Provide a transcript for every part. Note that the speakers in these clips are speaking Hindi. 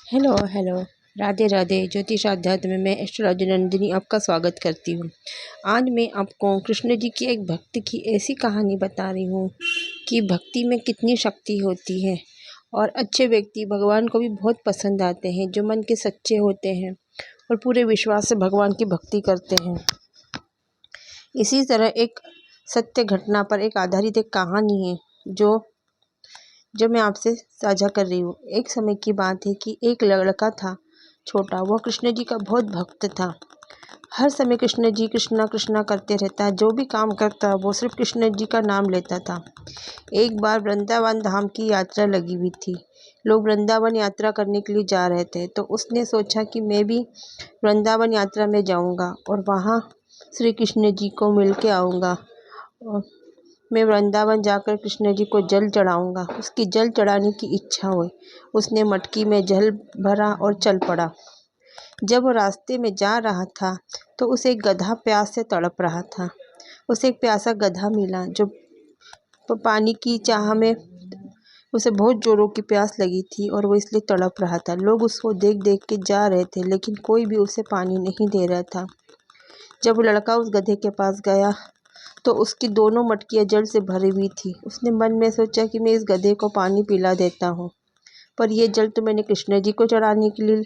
Hello hello. राधे राधे। ज्योतिष अध्यात्म में मैं एस्ट्रोलॉजर नंदिनी आपका स्वागत करती हूँ। आज मैं आपको कृष्ण जी की एक भक्त की ऐसी कहानी बता रही हूँ कि भक्ति में कितनी शक्ति होती है और अच्छे व्यक्ति भगवान को भी बहुत पसंद आते हैं, जो मन के सच्चे होते हैं और पूरे विश्वास से भगवान की भक्ति करते हैं। इसी तरह एक सत्य घटना पर एक आधारित एक कहानी है जो मैं आपसे साझा कर रही हूँ। एक समय की बात है कि एक लड़का था छोटा, वह कृष्ण जी का बहुत भक्त था। हर समय कृष्ण जी कृष्णा कृष्णा करते रहता, जो भी काम करता वो सिर्फ कृष्ण जी का नाम लेता था। एक बार वृंदावन धाम की यात्रा लगी हुई थी, लोग वृंदावन यात्रा करने के लिए जा रहे थे, तो उसने सोचा कि मैं भी वृंदावन यात्रा में जाऊंगा और वहाँ श्री कृष्ण जी को मिल के आऊँगा। मैं वृंदावन जाकर कृष्ण जी को जल चढ़ाऊंगा। उसकी जल चढ़ाने की इच्छा हुई। उसने मटकी में जल भरा और चल पड़ा। जब वो रास्ते में जा रहा था तो उसे एक गधा प्यास से तड़प रहा था। उसे एक प्यासा गधा मिला जो पानी की चाह में, उसे बहुत जोरों की प्यास लगी थी और वो इसलिए तड़प रहा था। लोग उसको देख देख के जा रहे थे, लेकिन कोई भी उसे पानी नहीं दे रहा था। जब वो लड़का उस गधे के पास गया तो उसकी दोनों मटकियाँ जल से भरी हुई थी। उसने मन में सोचा कि मैं इस गधे को पानी पिला देता हूँ, पर यह जल तो मैंने कृष्ण जी को चढ़ाने के लिए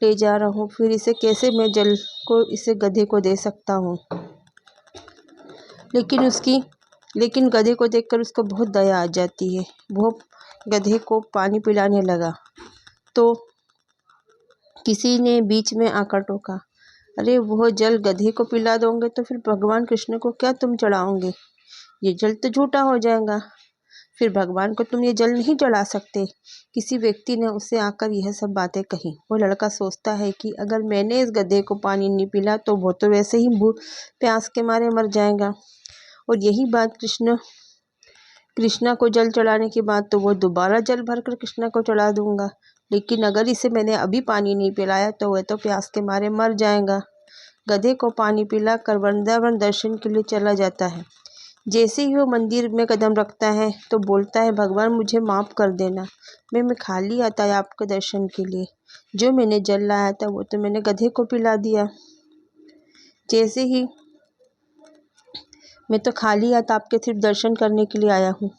ले जा रहा हूँ, फिर इसे कैसे मैं जल को इसे गधे को दे सकता हूँ। लेकिन गधे को देखकर उसको बहुत दया आ जाती है। वो गधे को पानी पिलाने लगा तो किसी ने बीच में आकर टोका, अरे वो जल गधे को पिला दोगे तो फिर भगवान कृष्ण को क्या तुम चढ़ाओगे? ये जल तो झूठा हो जाएगा, फिर भगवान को तुम ये जल नहीं चढ़ा सकते। किसी व्यक्ति ने उसे आकर यह सब बातें कही। वो लड़का सोचता है कि अगर मैंने इस गधे को पानी नहीं पिला तो वो तो वैसे ही प्यास के मारे मर जाएगा, और यही बात कृष्णा को जल चढ़ाने के बाद तो वो दोबारा जल भरकर कृष्णा को चढ़ा दूंगा। लेकिन अगर इसे मैंने अभी पानी नहीं पिलाया तो वह तो प्यास के मारे मर जाएगा। गधे को पानी पिलाकर वृंदावन दर्शन के लिए चला जाता है। जैसे ही वो मंदिर में कदम रखता है तो बोलता है, भगवान मुझे माफ़ कर देना, मैं खाली आता है आपके दर्शन के लिए। जो मैंने जल लाया था वो तो मैंने गधे को पिला दिया। जैसे ही मैं तो खाली आता आपके सिर्फ दर्शन करने के लिए आया हूँ।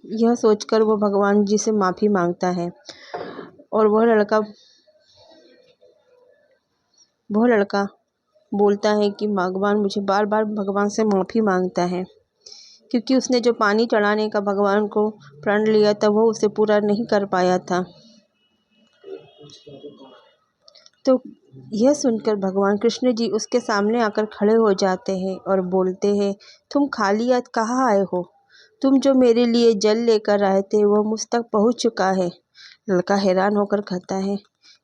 यह सोचकर वो भगवान जी से माफ़ी मांगता है और वह लड़का बोलता है कि भगवान मुझे बार बार भगवान से माफ़ी मांगता है, क्योंकि उसने जो पानी चढ़ाने का भगवान को प्रण लिया था वो उसे पूरा नहीं कर पाया था। तो यह सुनकर भगवान कृष्ण जी उसके सामने आकर खड़े हो जाते हैं और बोलते हैं, तुम खाली हाथ कहाँ आए हो? तुम जो मेरे लिए जल लेकर आए थे वो मुझ तक पहुँच चुका है। लड़का हैरान होकर कहता है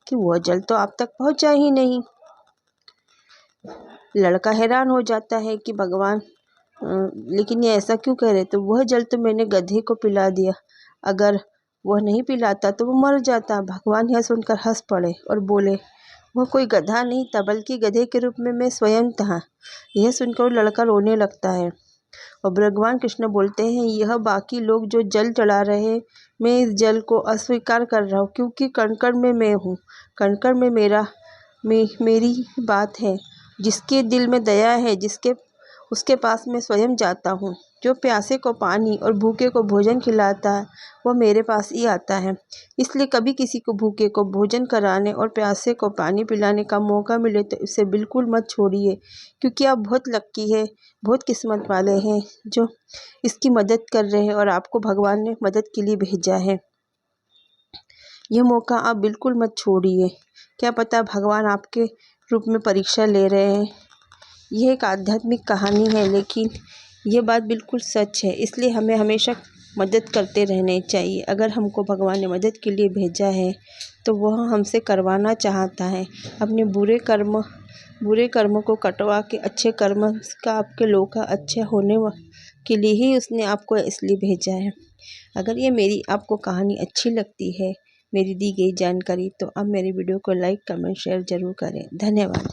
कि वह जल तो आप तक पहुँचा ही नहीं। लड़का हैरान हो जाता है कि भगवान, लेकिन ये ऐसा क्यों कह रहे? तो वह जल तो मैंने गधे को पिला दिया, अगर वह नहीं पिलाता तो वो मर जाता। भगवान यह सुनकर हंस पड़े और बोले, वह कोई गधा नहीं था, बल्कि गधे के रूप में मैं स्वयं था। यह सुनकर लड़का रोने लगता है और भगवान कृष्ण बोलते हैं, यह बाकी लोग जो जल चढ़ा रहे हैं, मैं इस जल को अस्वीकार कर रहा हूँ, क्योंकि कण-कण में मैं हूँ। कण-कण में मेरी बात है। जिसके दिल में दया है, उसके पास मैं स्वयं जाता हूँ। जो प्यासे को पानी और भूखे को भोजन खिलाता है वह मेरे पास ही आता है। इसलिए कभी किसी को भूखे को भोजन कराने और प्यासे को पानी पिलाने का मौका मिले तो इसे बिल्कुल मत छोड़िए, क्योंकि आप बहुत लक्की है, बहुत किस्मत वाले हैं जो इसकी मदद कर रहे हैं और आपको भगवान ने मदद के लिए भेजा है। यह मौका आप बिल्कुल मत छोड़िए। क्या पता भगवान आपके रूप में परीक्षा ले रहे हैं। यह एक आध्यात्मिक कहानी है, लेकिन यह बात बिल्कुल सच है। इसलिए हमें हमेशा मदद करते रहने चाहिए। अगर हमको भगवान ने मदद के लिए भेजा है तो वह हमसे करवाना चाहता है। अपने बुरे कर्मों को कटवा के अच्छे कर्म का आपके लोग का अच्छा होने के लिए ही उसने आपको इसलिए भेजा है। अगर ये मेरी आपको कहानी अच्छी लगती है, मेरी दी गई जानकारी, तो आप मेरी वीडियो को लाइक कमेंट शेयर ज़रूर करें। धन्यवाद।